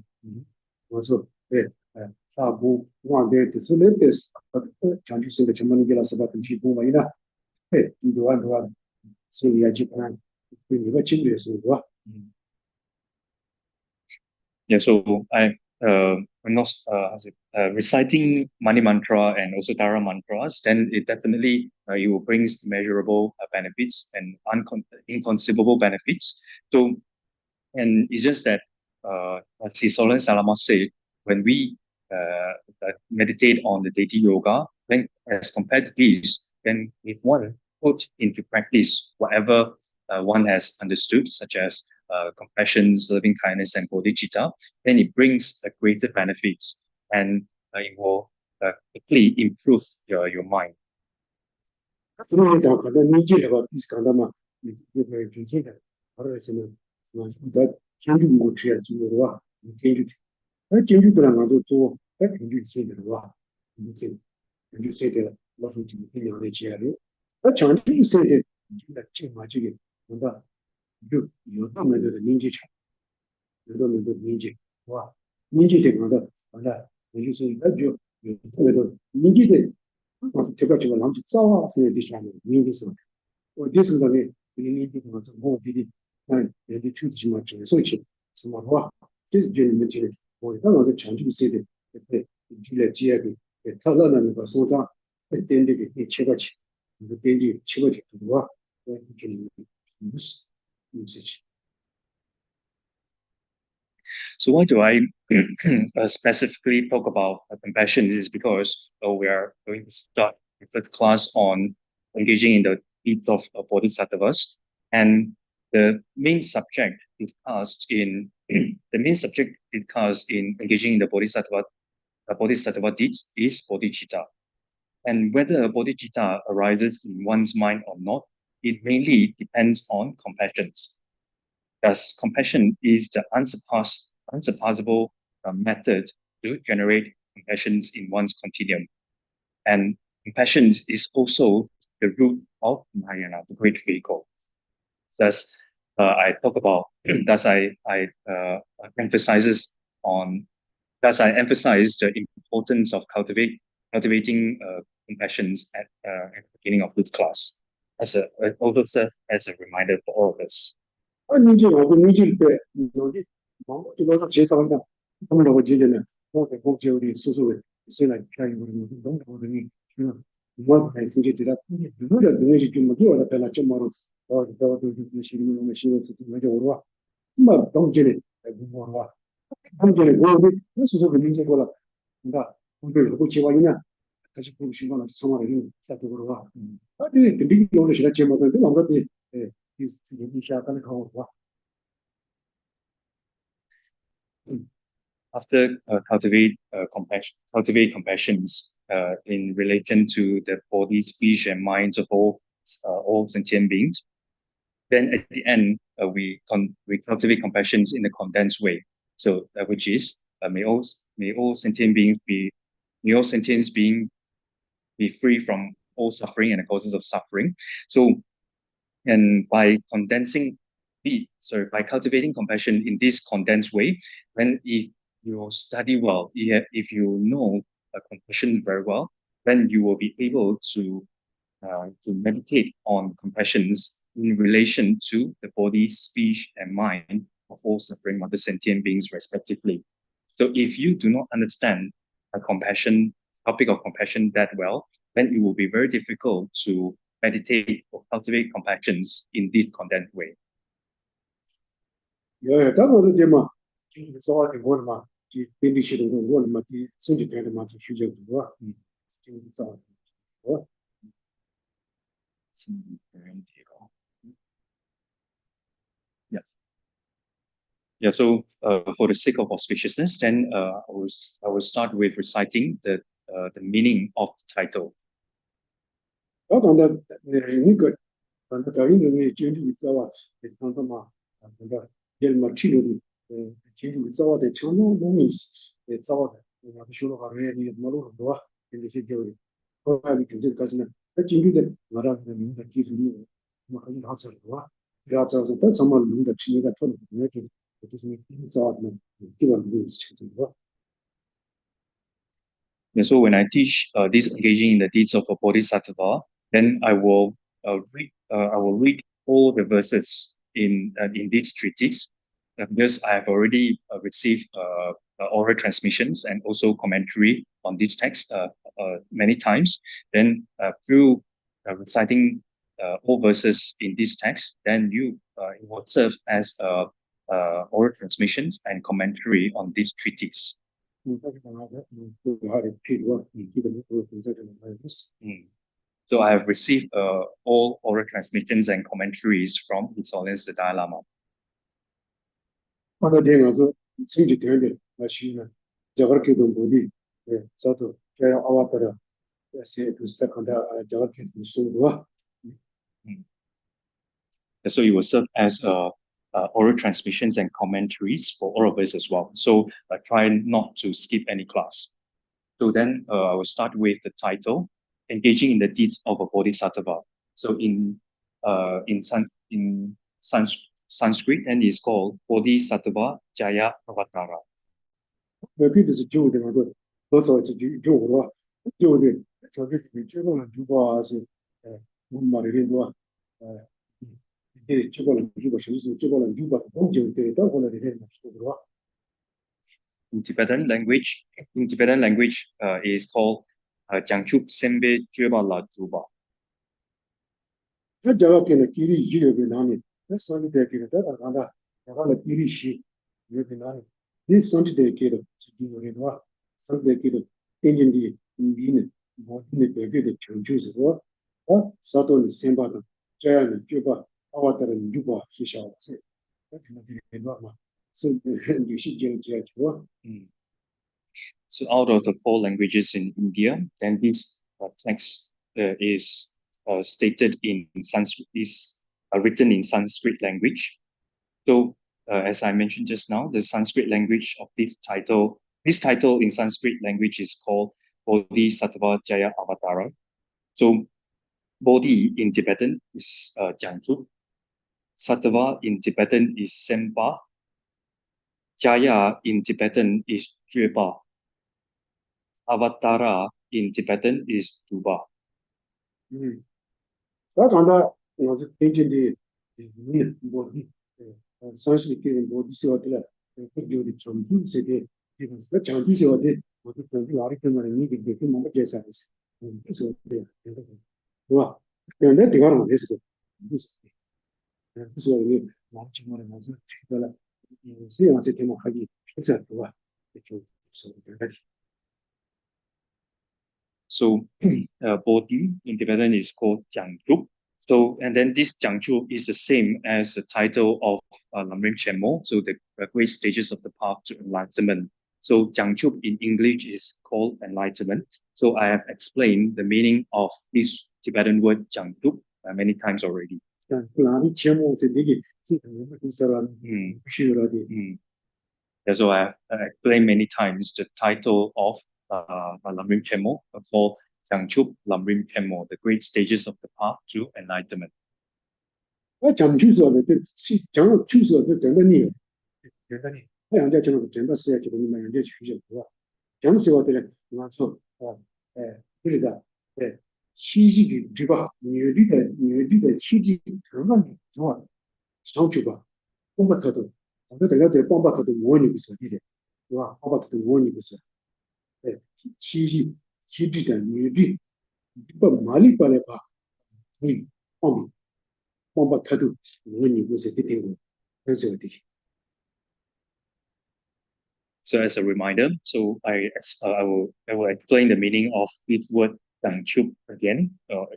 그래서 네. 사부 원대 뜻을 장주신의 전문기라서 같은 지부마이나 이도한 세리아지 plan 그리고 진료에서 Yeah, so I'm not reciting money mantra and also Dara mantras, then it definitely it will bring measurable benefits and inconceivable benefits. So, and it's just that as Solan Salama said, when we meditate on the deity yoga, then as compared to this, then if one put into practice whatever one has understood, such as compassion, loving kindness, and bodhicitta, then it brings a greater benefits and it will quickly improve your mind. 그런 거 가다 니지가 비슷하다마 이게 괜찮다. 그래서는 나 전주 못 해야 지로와 전주 전주들랑 가도 또 전주 세대로와 이제 전주 세대 무슨 좀 그냥 지야로 전주 세대 진짜 지금 맞게 뭔가 요즘에도 닌지 차 요즘에도 닌지 와 닌지 되는 거 맞아. 그래서 아주 요즘에도 닌지들 대표적으로 남지 싸워 생각되시는 민기서 어디서 다니 이니 좀 뭐들이 난 얘기 주지만 좀 소치 정말와 this genuine 뭐 이런 어제 전주 있어야 돼 줄에 지역이 탈라는 거 소자 된데 이 최고치 그 된디 최고치 그거 이렇게 무슨 무슨지 So why do I specifically talk about compassion is because we are going to start the third class on engaging in the deeds of bodhisattvas, and the main subject discussed in engaging in the bodhisattva deeds is bodhicitta. And whether a bodhicitta arises in one's mind or not, it mainly depends on compassion. Thus, compassion is the unsurpassable method to generate compassions in one's continuum. And compassion is also the root of Mahayana, the great vehicle. Thus, I talk about, thus I emphasize the importance of cultivating compassions at the beginning of this class, also serve as a reminder for all of us. 이제 어디 미질 때 여기 뭐 이거 제사한다 한번 지내는 뭐 복지 우리 수수에 있으나 차이 우리 너무 어른이 뭐 할수 있지 다 누구를 누구지 좀 뭐기 어라 ਪਹਿਲਾਂ 좀 뭐로 저도 시민의 시민의 뭐지 오르와 뭐 동전에 뭐와 동전에 뭐비 수수 문제 거라 그러니까 우리 복지 와이나 다시 보시는 거는 상황이 사도록 와 어디 근데 이거 싫어 제가 뭐든 아무것도 After cultivate compassions in relation to the body, speech, and minds of all sentient beings, then at the end we cultivate compassions in a condensed way. So which is may all sentient beings be free from all suffering and the causes of suffering. So, and by cultivating compassion in this condensed way, then if you study well, if you know compassion very well, then you will be able to meditate on compassions in relation to the body, speech, and mind of all suffering mother sentient beings respectively. So if you do not understand a topic of compassion that well, then it will be very difficult to meditate or cultivate compassions in this condensed way. 예, 다른 데만 지금 싸워야 뭐 막, 이 밴디시도 뭐 막, 이 선지되는 막 휴지도 뭐, 지금 싸워. Yeah. Yeah. So for the sake of auspiciousness, then I will start with reciting the meaning of the title. 나도 이거 근데 다른 게 진주 있다와 상담아 근데 제일 막 치료도 진주 있다와데 전혀 몸이 있다와 내가 쉬러 가려야 돼 뭐로 봐 근데 지금 거기 근처까지는 진주데 말하는 민다 기술이 뭐 거기 가서 봐 그래서 또 정말 민다 치료가 더 이렇게 무슨 있다와는 기본 있는 거 And so when I teach this engaging in the deeds of a bodhisattva, then I will read all the verses in these treatises because I have already received oral transmissions and also commentary on this text many times. Then through reciting all verses in this text, then it will serve as oral transmissions and commentary on these treatises. So I have received all oral transmissions and commentaries from His Holiness the Dalai Lama. So it will serve as oral transmissions and commentaries for all of us as well. So I try not to skip any class. So then I will start with the title, Engaging in the Deeds of a Bodhisattva. So in Sanskrit, and it's called Bodhisattva Jaya Avatara. 저게 저거는 누가 하세 뭔 말이래도 이게 저거는 누가 실수 저거는 누가 공정되다 거는 이래 맞고 In Tibetan language is called Jangchup Sembe Jeba La Juba. 그 저거는 길이 이게 나니 산이 되게 되다 간다 내가 길이 시 이게 나니 이 산이 되게 지도에도 산이 되게 땡긴디 인디는 모든 되게 경주에서 사돈 셈바도 자야는 주바 아와다는 주바 시샤와세 그렇게 되는 거 So out of the four languages in India, then this text is stated in Sanskrit, is written in Sanskrit language. So as I mentioned just now, the Sanskrit language of this title in Sanskrit language is called Bodhisattva Jaya Avatara. So Bodhi in Tibetan is Jangtu, Sattva in Tibetan is Sempa, Jaya in Tibetan is Jeba, Avatara in Tibetan is Duba. 간다 뭐지 땡긴디 뭐 산스크리트 보디스와들 그 요리 좀 세대 이거 장주세와들 모두 그 아리케만이 이게 그 뭔가 제사했어. 그래서 와 근데 내가 안 했어. 그래서 이게 마음처럼 맞아. 제가 세상에 대한 하기 진짜 좋아. 이렇게 So Bodhi in Tibetan is called Jiangzhu. So and then this Jiangzhu is the same as the title of Lamrim Chenmo, so the great stages of the path to enlightenment. So Jiangzhu in English is called enlightenment. So I have explained the meaning of this Tibetan word Jiangzhu many times already. So I have explained many times the title of Lamrim Chenmo called Jiangchup Lamrim Chenmo, the great stages of the path to enlightenment. So as a reminder, so I will explain the meaning of this word Jiangchup again.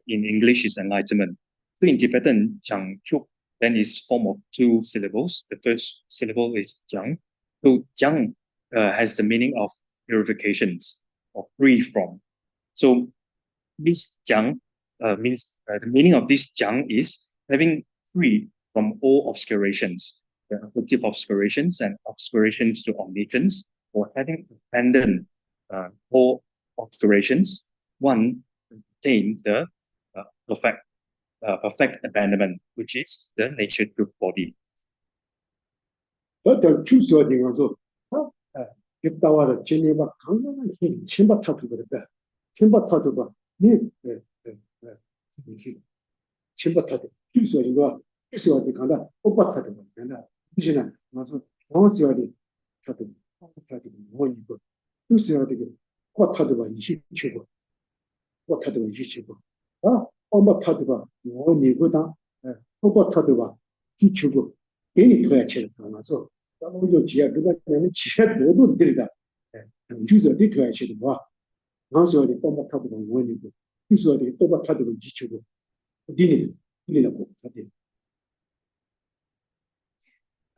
In English is enlightenment. So in Tibetan, Jiangchup then is formed of two syllables. The first syllable is Jiang. So Jiang has the meaning of purifications or free from. So this Jiang means the meaning of this Jiang is having free from all obscurations, the afflictive obscurations and obscurations to omniscience, or having abandoned all obscurations, one attain the perfect abandonment, which is the nature truth body.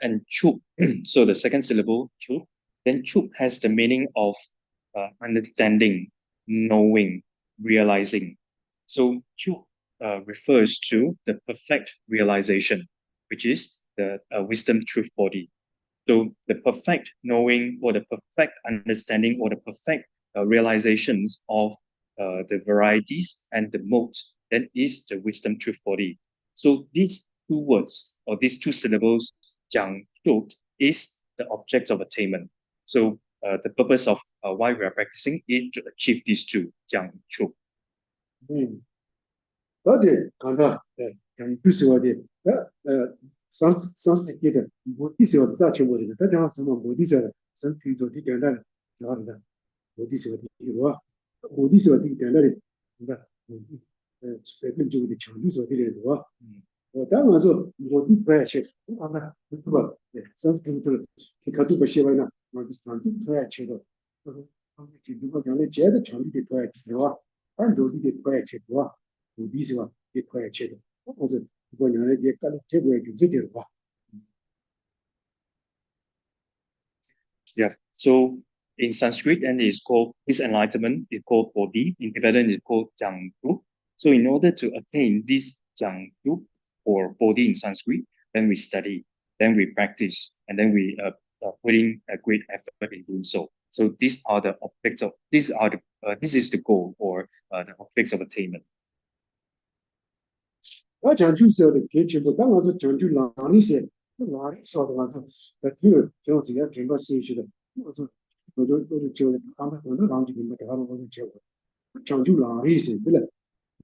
And chup, so the second syllable, chup, then chup has the meaning of understanding, knowing, realizing. So chup refers to the perfect realization, which is the wisdom truth body. So the perfect knowing or the perfect understanding or the perfect realizations of the varieties and the modes, then is the wisdom truth body. So these two words or these two syllables, Jiang Shu, is the object of attainment. So the purpose of why we are practicing is to achieve these two, Jiang Shu. 어디 간다. 좀 비슷하게. 산스크리트 보디스와 자체 모르는 대단한 사람 보디스와 산스크리트 되게 나간다. 보디스와 되게와 보디스와 되게 되게 뭔가 스펙은 좀 장비서 되게와 당연하죠. 보디 프레셔 아마 그거 산스크리트 가도 버시바나 뭐 산스크리트 프레셔도 누가 전에 제대로 장비 프레셔와 안 도디 프레셔와 보디스와 프레셔도 그래서 이거 년에 이제 깔 제고에 주제대로 봐. Yeah. So in Sanskrit, and it's called this enlightenment, it's called Bodhi. In Tibetan, it's called Jangtu. So in order to attain this Jangtu or Bodhi in Sanskrit, then we study, then we practice, and then we put in a great effort in doing so. So these are the objects of this is the goal or the objects of attainment. 我讲就是的，给全部当然是讲究哪里些，哪里少的话是，第二就这样全部写去的，我就教的，刚才很多堂就明白，我就教我讲究哪里些，对了，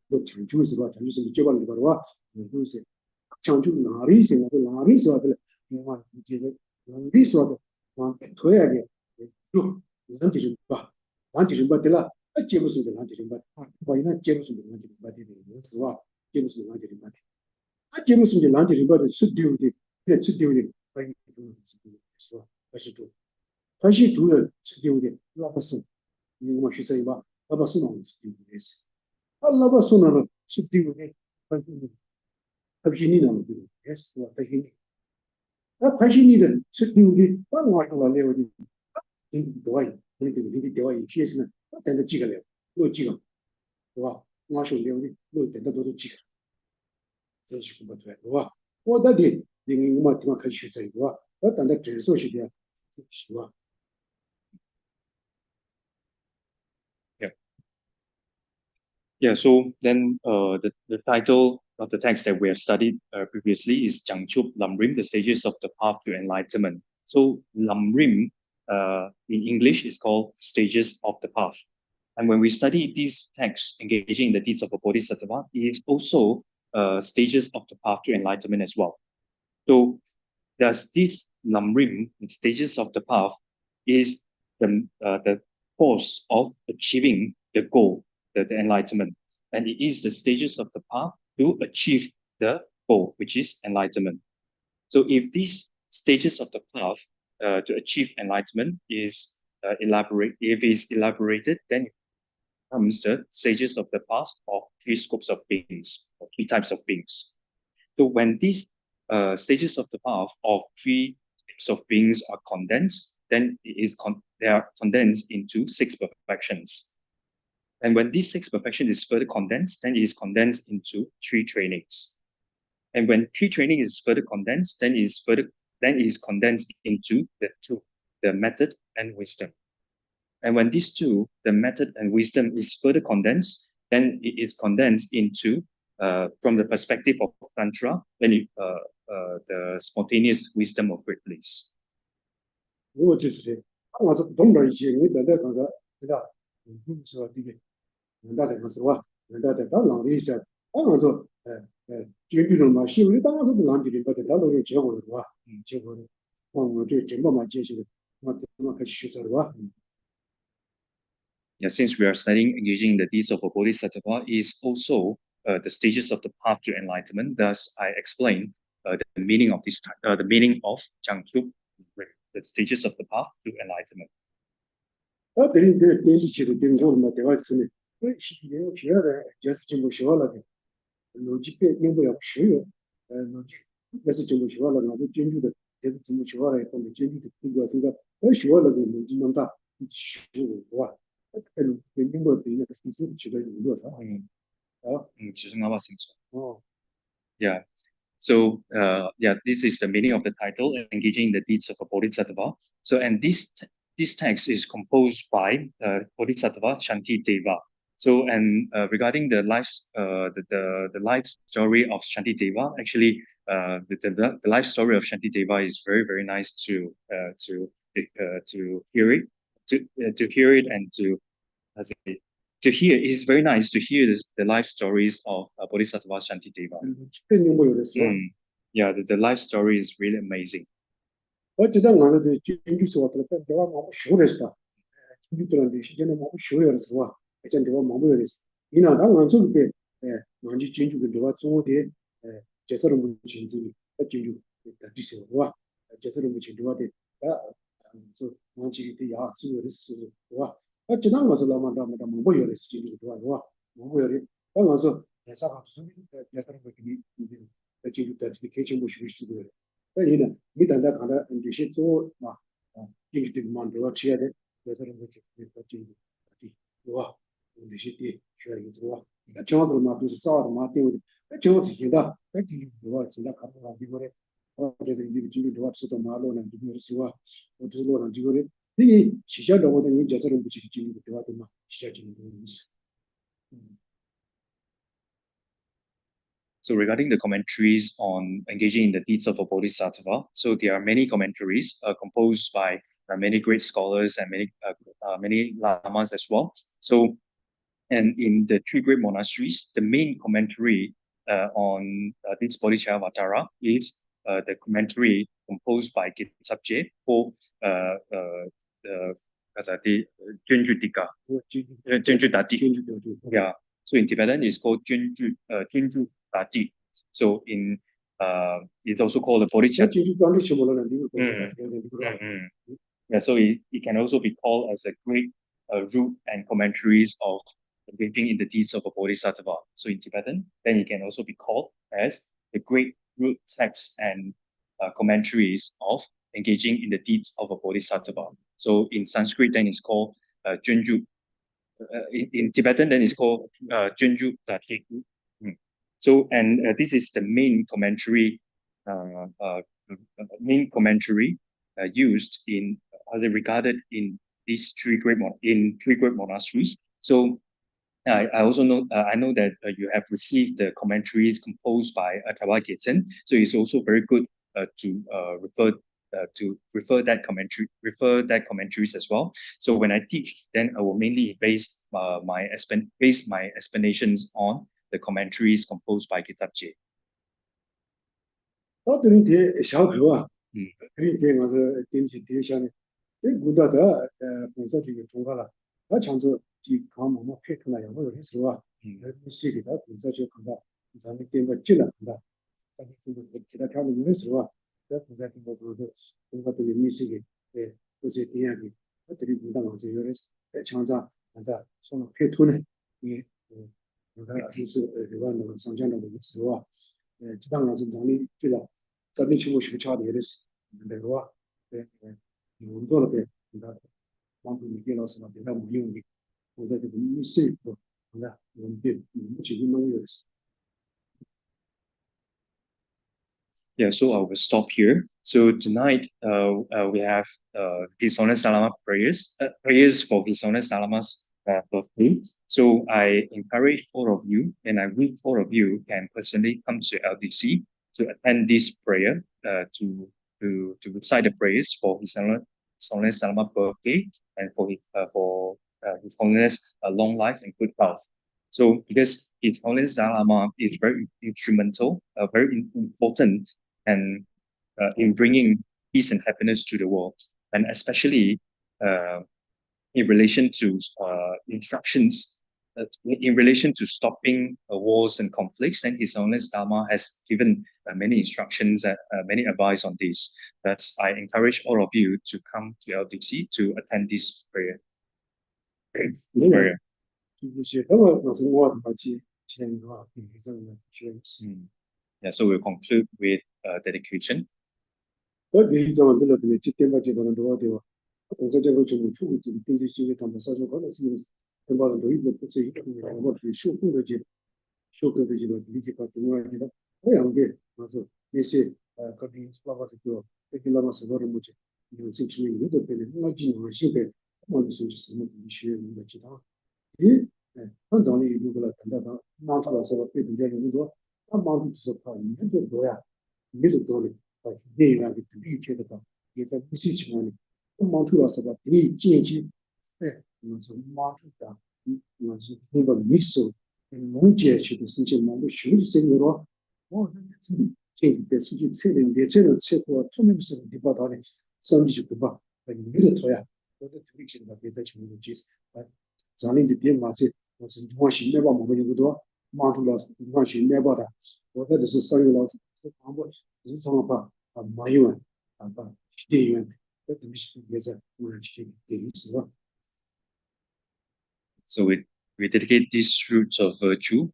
我讲究是吧？讲究是教完里边的话，就是讲究哪里些，哪里说的了，我这个哪里说的，我推下去，就人就是吧，人就是吧的了，接不住的人就是吧，我应该接不住的人就是吧的，是吧？接不住人就是吧的。接不住的人就是吧的，吃丢的，吃丢的，反正是吧？还是做，还是做的吃丢的，那不是，我们学生吧，那不是那种吃丢的事，那不是那种吃丢的，反正他便宜那种的，也是吧？他便宜，那便宜的吃丢的，那我说了的，你多少？你多少？些是呢？那等到几个了？几个，对吧？我说了的，等到都几个。这是不对，对吧？我到底另一个地方可以选择，对吧？我等到转手去的，是吧？ Yeah. Yeah. So then the title of the text that we have studied previously is Jangchup Lamrim, the stages of the path to enlightenment. So Lamrim in English is called stages of the path. And when we study these texts engaging in the deeds of a bodhisattva, it is also stages of the path to enlightenment as well. So thus this Lamrim, stages of the path, is the course of achieving the goal, the enlightenment. And it is the stages of the path to achieve the goal, which is enlightenment. So if these stages of the path to achieve enlightenment is elaborated, then it comes the stages of the path of three scopes of beings, or three types of beings. So when these stages of the path of three types of beings are condensed, then they are condensed into 6 perfections. And when these 6 perfections is further condensed, then it is condensed into 3 trainings. And when 3 training is further condensed, then it is condensed into the 2, the method and wisdom. And when these 2, the method and wisdom, is further condensed, then it is condensed into from the perspective of Tantra, then the spontaneous wisdom of great bliss. 我就是的，我是东边一些，你等待刚才对吧？是吧？对不对？大概是吧？大概当然的一些，当然说，根据了嘛，修的当然是不让你的，把这当然是结果的是吧？结果的，我这整个嘛接下来，我开始学习了吧？Yeah, since we are studying engaging in the deeds of a bodhisattva is also the stages of the path to enlightenment. Thus, I explain the meaning of this, the meaning of Jiangqiu, the stages of the path to enlightenment. 等于电视剧都盯过了嘛，对吧？是的，我学的就是经过学了的，逻辑变应不了学的，逻辑也是经过学了，我们根据的也是经过学了，我们根据的这个这个，我学了的逻辑能大，学哇，英国对那个数字取得有多少？其实我清楚。哦。Yeah. So, yeah, this is the meaning of the title, engaging in the deeds of a bodhisattva. So, and this text is composed by Bodhisattva Shantideva. So, and regarding the the life story of Shantideva, actually, the life story of Shantideva is very, very nice to hear it, to hear it and to to hear, it's very nice to hear the life stories of Bodhisattva Shantideva. Yeah, the life story is really amazing. So regarding the commentaries on engaging in the deeds of a bodhisattva, so there are many commentaries composed by many great scholars and many lamas as well. So, and in the three great monasteries, the main commentary on this Bodhisattva is the commentary composed by Gyaltsab called Junjudika. Yeah. So in Tibetan, it's called Junju Dati. So in it's also called the Bodhisattva. Yeah, so it can also be called as a great root and commentaries of engaging in the deeds of a bodhisattva. So in Tibetan, then it can also be called as the great root text and commentaries of engaging in the deeds of a bodhisattva. So in Sanskrit, then it's called Junju. In Tibetan, then it's called Junju Dati. So, and this is the main commentary, used in regarded in these three great monasteries. So I also know I know that you have received the commentaries composed by Tawa Gyatsen. So it's also very good to refer that commentaries as well. So when I teach, then I will mainly base my explanations on the commentaries composed by Gyaltsab. Yeah, so I will stop here. So tonight, we have His Holiness Dalai Lama prayers for His Holiness Dalai Lama's birthday. So I encourage all of you, and I wish all of you can personally come to LDC to attend this prayer, to recite the prayers for His Holiness Dalai Lama's birthday and for His Holiness long life and good health. So because His Holiness Dalai Lama is very instrumental, very important, and in bringing peace and happiness to the world, and especially in relation to instructions, in relation to stopping wars and conflicts. And His Holiness Dharma has given many instructions and many advice on this. That's I encourage all of you to come to LDC to attend this prayer. Yeah, so we'll conclude with dedication. 那个历史梦解去的事情嘛，我学的是说，哦，这个事情测的，你这种测过，他们是你报道的，上帝就不报，你的头呀，我的头一起的，别再请我去，啊，咱们的电话是，我是我是那帮我们有多，忙住了，我去那帮他，我这就是上有老师，广播日常的话啊，没有啊，把电源，这东西也在我去给意思吧。So we dedicate these roots of virtue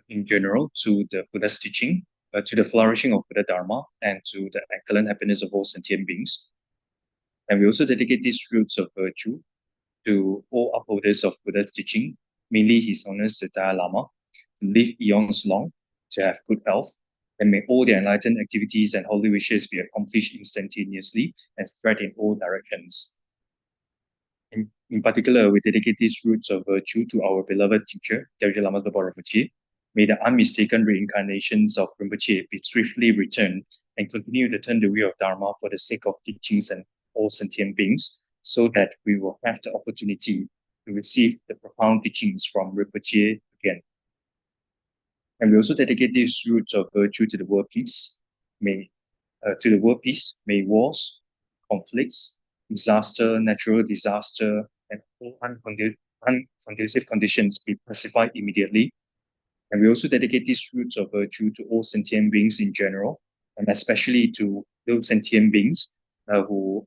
in general to the Buddha's teaching, to the flourishing of Buddha Dharma, and to the excellent happiness of all sentient beings. And we also dedicate these roots of virtue to all upholders of Buddha's teaching, mainly His Holiness the Dalai Lama, to live eons long, to have good health, and may all their enlightened activities and holy wishes be accomplished instantaneously and spread in all directions. In particular, we dedicate these roots of virtue to our beloved teacher, Daryl Lama Rinpoche. May the unmistaken reincarnations of Rinpoche be swiftly returned and continue to turn the wheel of Dharma for the sake of teachings and all sentient beings, so that we will have the opportunity to receive the profound teachings from Rinpoche again. And we also dedicate these roots of virtue to the world peace. May wars, conflicts, disaster, natural disaster, and all unconducive conditions be pacified immediately. And we also dedicate these roots of virtue to all sentient beings in general, and especially to those sentient beings who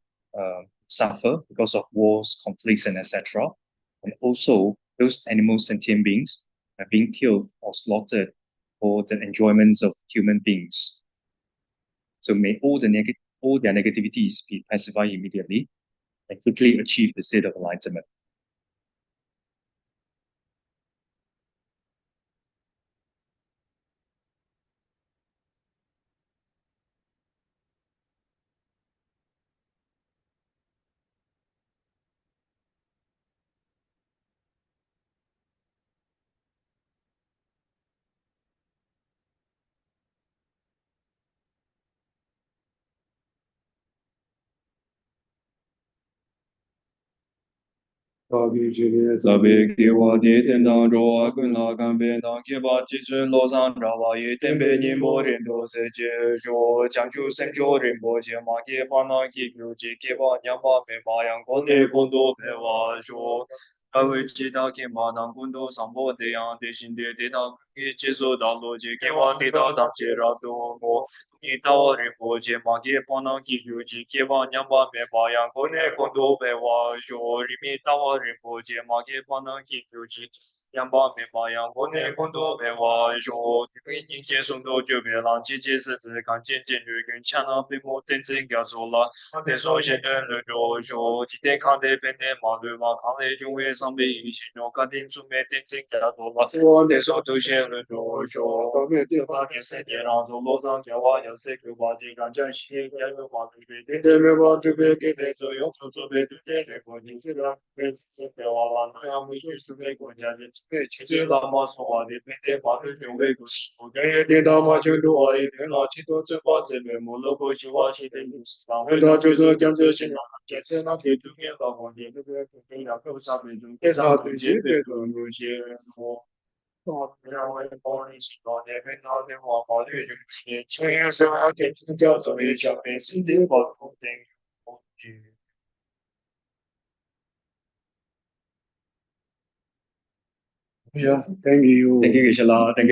suffer because of wars, conflicts, and etc. And also those animal sentient beings are being killed or slaughtered for the enjoyments of human beings. So may all their negativities be pacified immediately and quickly achieve the state of enlightenment. Sabe ki wa di ten dang zhuo wa kun la kan pe dang ki ba chi zun lo san zha wa yi ten pe ni mo rin do se je zhuo jiang chu sen zhuo rin bo jie ma ki pa na ki kyu ji ki ba nyam ba me ma yang kon ne kon do pe wa zhuo ka wei chi da ki ma dang kun do sam bo de yang de xin de de da ki chi so da lo ji ki wa di da da chi ra do mo ni da wa rin bo jie ma ki pa na ki kyu ji ki ba nyam ba me ma yang kon ne kon do pe wa zhuo ri mi da wa rin bo jie ma ki pa na ki kyu ji yang ba me ma yang kon ne kon do pe wa zhuo ki ni jie song do jiu be lang ji ji si zi gan jian jian yu yun qian na bi mo ten zeng ga zo la de so xian de le zhuo zhuo ji de kan de ben de ma lu ma kan le zhong wei sang bei yi xin zhuo gan din zu me ten zeng ga zo la de so tu xian le zhuo zhuo ba me de ba ne se de rang zo lo sang jia wa yang se ge ba ji gan jian xi ya lu ma lu bei de de me ba zhu bei ge de zo yong su zu bei de de de guo ni zhi la bei zi zi bei wa la na yang mu ji su bei guo jia de zu bei qi zi la ma su wa de bei de ba de zhong wei gu shi gu ge ye de da ma jiu du wa yi de la qi do zhe ba zi bei mu lo gu xi wa xi de yu shi lang wei da zhu zhe jiang zhe xin la jian se na ge du ge la guo de de de de ya ge sa bei zhong ge sa du jie bei du nu xie fu 让为保利是老年被老年化保育中心，青年生活电子调作为小贝新的保护等工具。Yeah, thank you. Thank you, Gisela. Thank you.